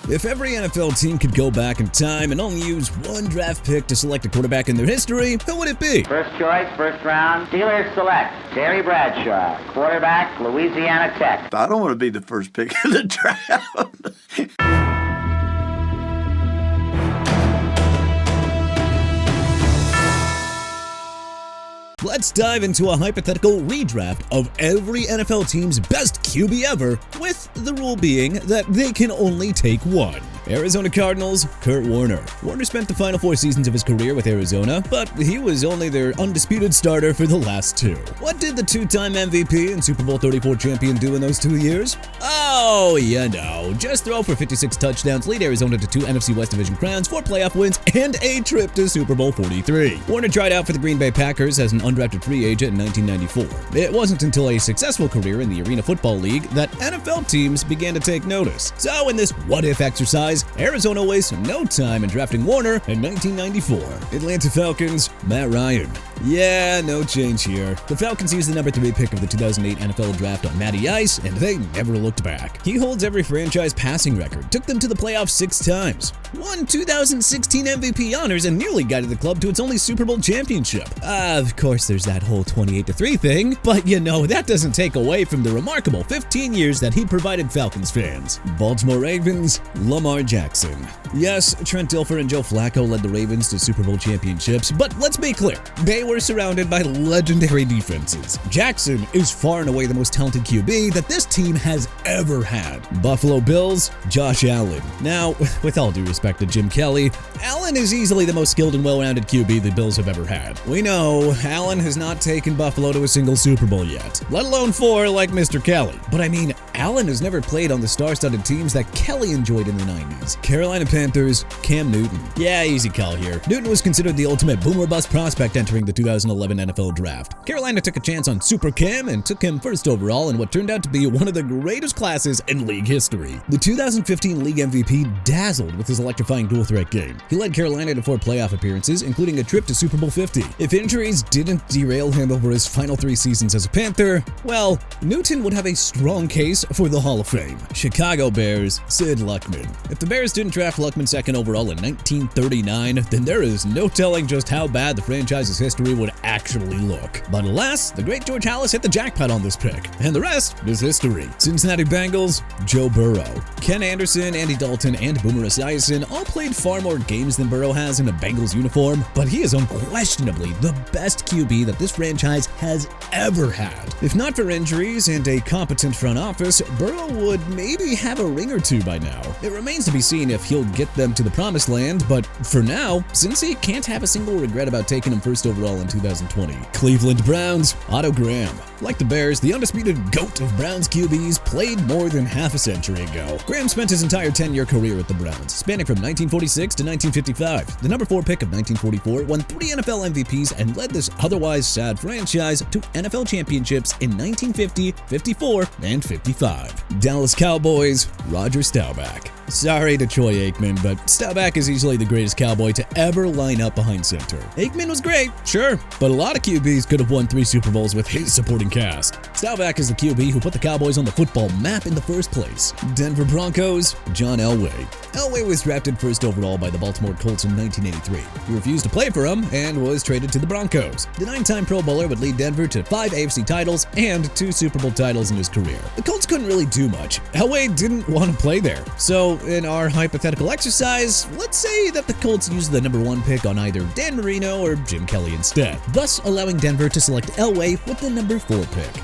If every NFL team could go back in time and only use one draft pick to select a quarterback in their history, who would it be? First choice, first round. Steelers select Terry Bradshaw, quarterback, Louisiana Tech. I don't want to be the first pick in the draft. Let's dive into a hypothetical redraft of every NFL team's best QB ever, with the rule being that they can only take one. Arizona Cardinals, Kurt Warner. Warner spent the final 4 seasons of his career with Arizona, but he was only their undisputed starter for the last 2. What did the 2-time MVP and Super Bowl 34 champion do in those 2 years? Oh, just throw for 56 touchdowns, lead Arizona to 2 NFC West Division crowns, 4 playoff wins, and a trip to Super Bowl 43. Warner tried out for the Green Bay Packers as an undrafted free agent in 1994. It wasn't until a successful career in the Arena Football League that NFL teams began to take notice. So in this what-if exercise, Arizona wasted no time in drafting Warner in 1994. Atlanta Falcons, Matt Ryan. Yeah, no change here. The Falcons used the number 3 pick of the 2008 NFL Draft on Matty Ice, and they never looked back. He holds every franchise passing record, took them to the playoffs 6 times, won 2016 MVP honors, and nearly guided the club to its only Super Bowl championship. Of course, there's that whole 28-3 thing, but that doesn't take away from the remarkable 15 years that he provided Falcons fans. Baltimore Ravens, Lamar Jackson. Yes, Trent Dilfer and Joe Flacco led the Ravens to Super Bowl championships, but let's be clear, they were surrounded by legendary defenses. Jackson is far and away the most talented QB that this team has ever had. Buffalo Bills, Josh Allen. Now, with all due respect to Jim Kelly, Allen is easily the most skilled and well-rounded QB the Bills have ever had. We know Allen has not taken Buffalo to a single Super Bowl yet, let alone 4 like Mr. Kelly. But Allen has never played on the star-studded teams that Kelly enjoyed in the 90s. Carolina Panthers, Cam Newton. Yeah, easy call here. Newton was considered the ultimate boomer-bust prospect entering the 2011 NFL Draft. Carolina took a chance on Super Cam and took him first overall in what turned out to be one of the greatest classes in league history. The 2015 league MVP dazzled with his electrifying dual-threat game. He led Carolina to 4 playoff appearances, including a trip to Super Bowl 50. If injuries didn't derail him over his final 3 seasons as a Panther, well, Newton would have a strong case for the Hall of Fame. Chicago Bears, Sid Luckman. If the Bears didn't draft Luckman 2nd overall in 1939, then there is no telling just how bad the franchise's history would actually look. But alas, the great George Halas hit the jackpot on this pick, and the rest is history. Cincinnati Bengals, Joe Burrow. Ken Anderson, Andy Dalton, and Boomer Esiason all played far more games than Burrow has in a Bengals uniform, but he is unquestionably the best QB that this franchise has ever had. If not for injuries and a competent front office, Burrow would maybe have a ring or 2 by now. It remains to be seen if he'll get them to the promised land, but for now, Cincy can't have a single regret about taking him first overall in 2020. Cleveland Browns, Otto Graham. Like the Bears, the undisputed GOAT of Browns QBs played more than half a century ago. Graham spent his entire 10-year career with the Browns, spanning from 1946 to 1955. The number 4 pick of 1944 won 3 NFL MVPs and led this otherwise sad franchise to NFL championships in 1950, 54, and 55. Dallas Cowboys, Roger Staubach. Sorry to Troy Aikman, but Staubach is easily the greatest Cowboy to ever line up behind center. Aikman was great, sure, but a lot of QBs could have won 3 Super Bowls with his supporting cast. Staubach is the QB who put the Cowboys on the football map in the first place. Denver Broncos, John Elway. Elway was drafted first overall by the Baltimore Colts in 1983. He refused to play for them and was traded to the Broncos. The 9-time Pro Bowler would lead Denver to 5 AFC titles and 2 Super Bowl titles in his career. The Colts couldn't really do much. Elway didn't want to play there. So in our hypothetical exercise, let's say that the Colts used the number 1 pick on either Dan Marino or Jim Kelly instead, thus allowing Denver to select Elway with the number 4 pick.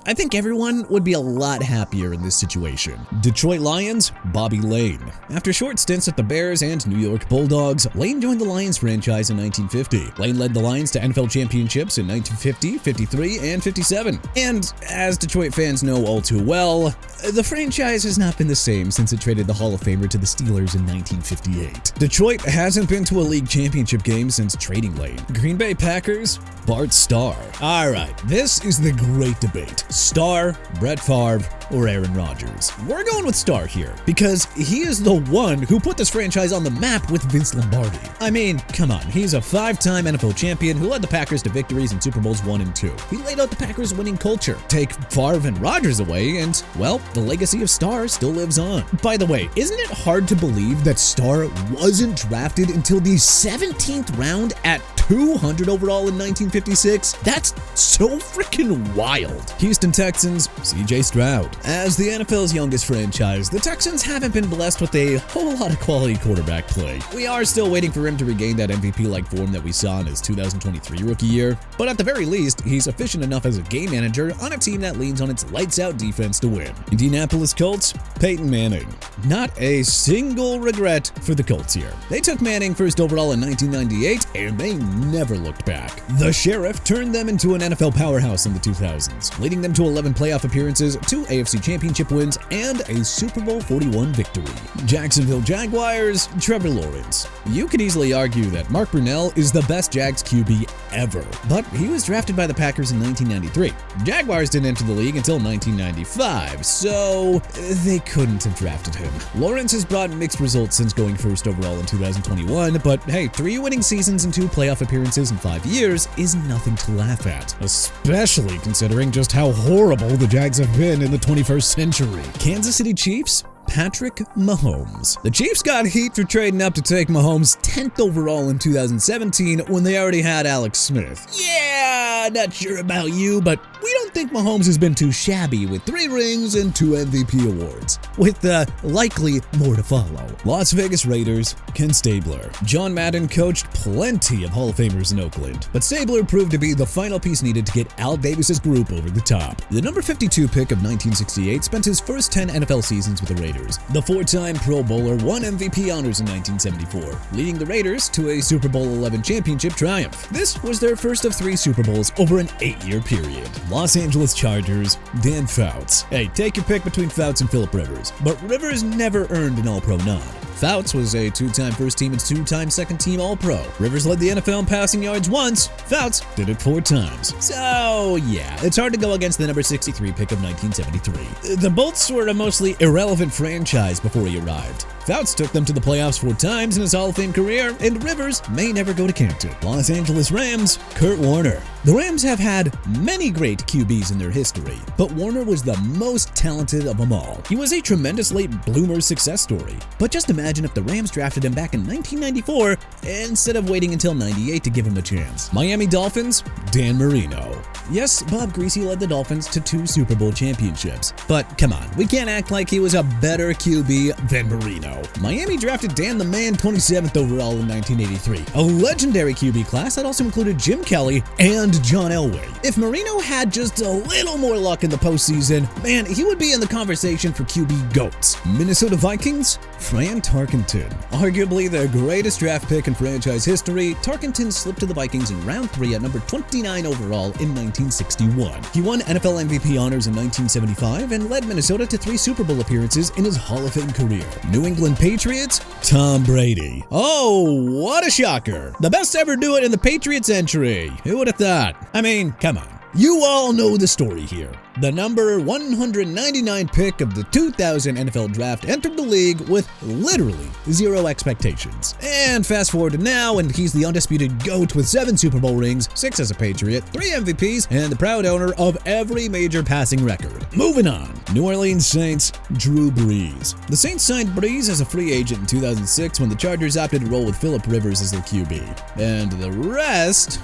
I think everyone would be a lot happier in this situation. Detroit Lions, Bobby Lane. After short stints at the Bears and New York Bulldogs, Lane joined the Lions franchise in 1950. Lane led the Lions to NFL championships in 1950, 53, and 57. And as Detroit fans know all too well, the franchise has not been the same since it traded the Hall of Famer to the Steelers in 1958. Detroit hasn't been to a league championship game since trading Lane. Green Bay Packers, Bart Starr. Alright, this is the great debate. Starr, Brett Favre, or Aaron Rodgers? We're going with Starr here because he is the one who put this franchise on the map with Vince Lombardi. I mean, come on, he's a 5-time NFL champion who led the Packers to victories in Super Bowls 1 and 2. He laid out the Packers' winning culture. Take Favre and Rodgers away and, well, the legacy of Starr still lives on. By the way, isn't it hard to believe that Starr wasn't drafted until the 17th round at 200 overall in 1956? That's so freaking wild. Houston Texans, C.J. Stroud. As the NFL's youngest franchise, the Texans haven't been blessed with a whole lot of quality quarterback play. We are still waiting for him to regain that MVP-like form that we saw in his 2023 rookie year, but at the very least, he's efficient enough as a game manager on a team that leans on its lights-out defense to win. Indianapolis Colts, Peyton Manning. Not a single regret for the Colts here. They took Manning first overall in 1998, and they never looked back. The Sheriff turned them into an NFL powerhouse in the 2000s, leading them to 11 playoff appearances, 2 AFC Championship wins, and a Super Bowl 41 victory. Jacksonville Jaguars, Trevor Lawrence. You could easily argue that Mark Brunell is the best Jags QB ever, but he was drafted by the Packers in 1993. Jaguars didn't enter the league until 1995, so they couldn't have drafted him. Lawrence has brought mixed results since going first overall in 2021, but hey, 3 winning seasons and 2 playoff appearances in 5 years is nothing to laugh at, especially considering just how horrible the Jags have been in the 21st century. Kansas City Chiefs, Patrick Mahomes. The Chiefs got heat for trading up to take Mahomes 10th overall in 2017 when they already had Alex Smith. Yeah, not sure about you, but we don't think Mahomes has been too shabby with 3 rings and 2 MVP awards, with likely more to follow. Las Vegas Raiders, Ken Stabler. John Madden coached plenty of Hall of Famers in Oakland, but Stabler proved to be the final piece needed to get Al Davis's group over the top. The number 52 pick of 1968 spent his first 10 NFL seasons with the Raiders. The 4-time Pro Bowler won MVP honors in 1974, leading the Raiders to a Super Bowl 11 championship triumph. This was their first of 3 Super Bowls over an 8-year period. Los Angeles Chargers, Dan Fouts. Hey, take your pick between Fouts and Phillip Rivers, but Rivers never earned an All-Pro nod. Fouts was a 2-time first team and 2-time second team All-Pro. Rivers led the NFL in passing yards once. Fouts did it 4 times. So yeah, it's hard to go against the number 63 pick of 1973. The Bolts were a mostly irrelevant franchise before he arrived. Fouts took them to the playoffs 4 times in his Hall of Fame career, and Rivers may never go to Canton. Los Angeles Rams, Kurt Warner. The Rams have had many great QBs in their history, but Warner was the most talented of them all. He was a tremendous late bloomer success story, but just imagine if the Rams drafted him back in 1994 instead of waiting until 98 to give him a chance. Miami Dolphins, Dan Marino. Yes, Bob Greasy led the Dolphins to 2 Super Bowl championships, but come on, we can't act like he was a better QB than Marino. Miami drafted Dan the Man 27th overall in 1983, a legendary QB class that also included Jim Kelly and John Elway. If Marino had just a little more luck in the postseason, man, he would be in the conversation for QB GOATs. Minnesota Vikings, Fran Tarkenton. Arguably the greatest draft pick in franchise history, Tarkenton slipped to the Vikings in round 3 at number 29 overall in 1961. He won NFL MVP honors in 1975 and led Minnesota to 3 Super Bowl appearances in his Hall of Fame career. New England Patriots, Tom Brady. Oh, what a shocker. The best to ever do it in the Patriots entry. Who would have thought? I mean, come on. You all know the story here. The number 199 pick of the 2000 NFL Draft entered the league with literally 0 expectations. And fast forward to now, and he's the undisputed GOAT with 7 Super Bowl rings, 6 as a Patriot, 3 MVPs, and the proud owner of every major passing record. Moving on. New Orleans Saints, Drew Brees. The Saints signed Brees as a free agent in 2006 when the Chargers opted to roll with Phillip Rivers as their QB. And the rest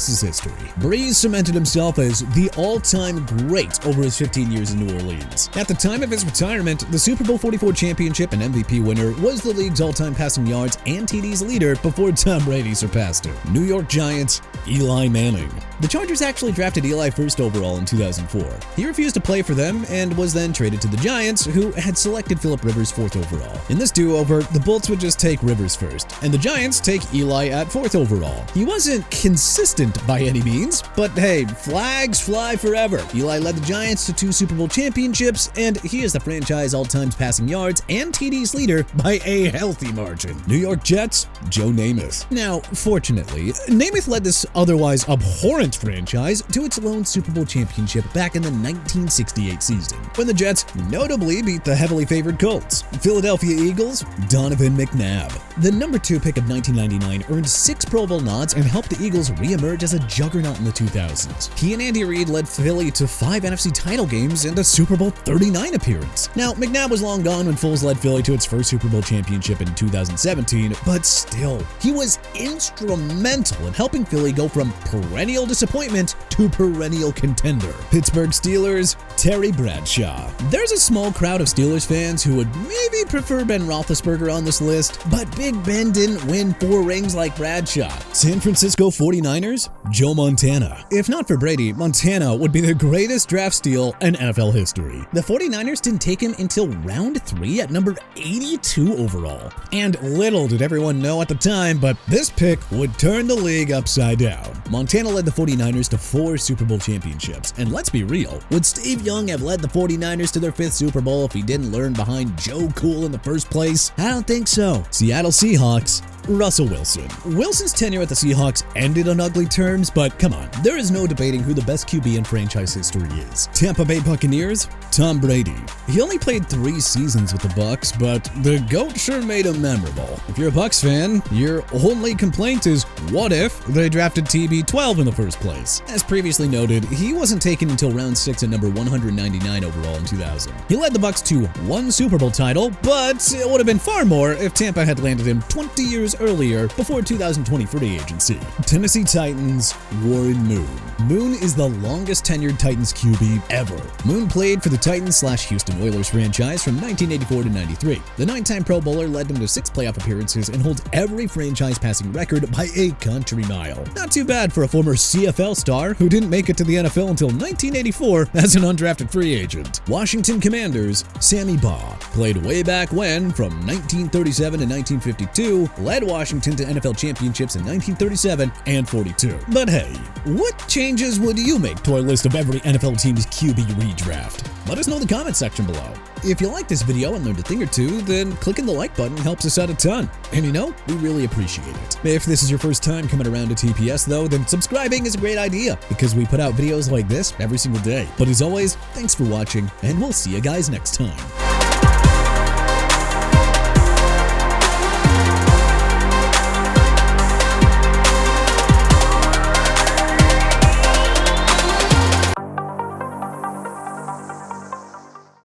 is history. Brees cemented himself as the all-time great over his 15 years in New Orleans. At the time of his retirement, the Super Bowl 44 championship and MVP winner was the league's all-time passing yards and TDs leader before Tom Brady surpassed him. New York Giants, Eli Manning. The Chargers actually drafted Eli first overall in 2004. He refused to play for them and was then traded to the Giants, who had selected Phillip Rivers 4th overall. In this do-over, the Bolts would just take Rivers first, and the Giants take Eli at 4th overall. He wasn't consistent by any means, but hey, flags fly forever. Eli led the Giants to 2 Super Bowl championships, and he is the franchise all-time passing yards and TDs leader by a healthy margin. New York Jets, Joe Namath. Now, fortunately, Namath led this otherwise abhorrent franchise to its lone Super Bowl championship back in the 1968 season, when the Jets notably beat the heavily favored Colts. Philadelphia Eagles, Donovan McNabb. The number 2 pick of 1999 earned 6 Pro Bowl nods and helped the Eagles re-emerge as a juggernaut in the 2000s. He and Andy Reid led Philly to 5 NFC title games and a Super Bowl 39 appearance. Now, McNabb was long gone when Foles led Philly to its first Super Bowl championship in 2017, but still, he was instrumental in helping Philly go from perennial disappointment to perennial contender. Pittsburgh Steelers, Terry Bradshaw. There's a small crowd of Steelers fans who would maybe prefer Ben Roethlisberger on this list, but Big Ben didn't win 4 rings like Bradshaw. San Francisco 49ers, Joe Montana. If not for Brady, Montana would be the greatest draft steal in NFL history. The 49ers didn't take him until round 3 at number 82 overall. And little did everyone know at the time, but this pick would turn the league upside down. Montana led the 49ers to 4 Super Bowl championships, and let's be real, would Steve Young have led the 49ers to their 5th Super Bowl if he didn't learn behind Joe Cool in the first place? I don't think so. Seattle Seahawks, Russell Wilson. Wilson's tenure at the Seahawks ended on ugly terms, but come on, there is no debating who the best QB in franchise history is. Tampa Bay Buccaneers, Tom Brady. He only played 3 seasons with the Bucs, but the GOAT sure made him memorable. If you're a Bucs fan, your only complaint is, what if they drafted TB12 in the first place? As previously noted, he wasn't taken until round 6 at number 199 overall in 2000. He led the Bucs to 1 Super Bowl title, but it would have been far more if Tampa had landed him 20 years earlier before 2020 free agency. Tennessee Titans, Warren Moon. Moon is the longest tenured Titans QB ever. Moon played for the Titans/Houston Oilers franchise from 1984 to 93. The 9-time Pro Bowler led them to 6 playoff appearances and holds every franchise passing record by a country mile. Not too bad for a former CFL star who didn't make it to the NFL until 1984 as an undrafted free agent. Washington Commanders, Sammy Baugh. Played way back when, from 1937 to 1952, led Washington to NFL championships in 1937 and 42. But hey, what changes would you make to our list of every NFL team's QB redraft? Let us know in the comment section below. If you liked this video and learned a thing or two, then clicking the like button helps us out a ton. And you know, we really appreciate it. If this is your first time coming around to TPS though, then subscribing is a great idea because we put out videos like this every single day. But as always, thanks for watching, and we'll see you guys next time.